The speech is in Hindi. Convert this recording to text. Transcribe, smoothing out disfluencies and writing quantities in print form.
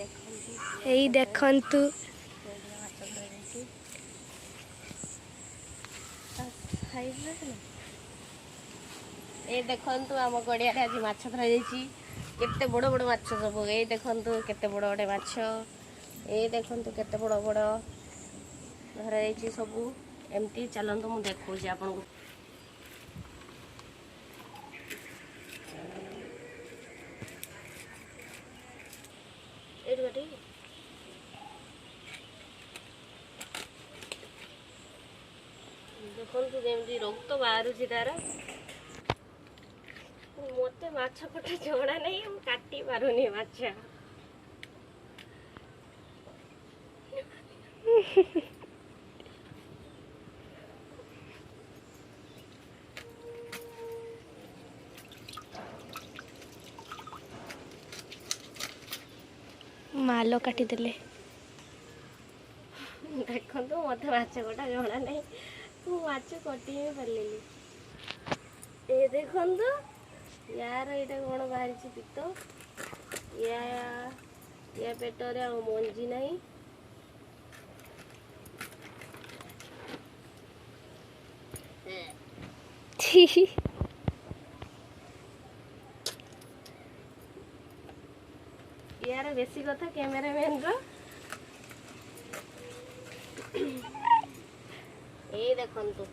ଏଇ ଦେଖନ୍ତୁ ए देखंतु आम गड़िया आज माछ धरा जाइए केते बड़ बड़ माछ सब ए देखंतु केते बड़ बड़ माछ ए देखंतु केते बड़ बड़ धरा जाइए सब एमती चलतु मु देखो आपको देखंतु जमी रक्त बाहर तार मत माछ कटा जଣା नहीं मु काटी पारुनी माछ मालो काटी देले देखंतु मत माछ कटा जଣା नहीं मु माछ कटी ही पारलिनी ए देखंतु यार ये कौन बाहरी पित्त या पेटरे आ मंजी नहीं यार बेसी कथा कैमरामैन ए देखंतु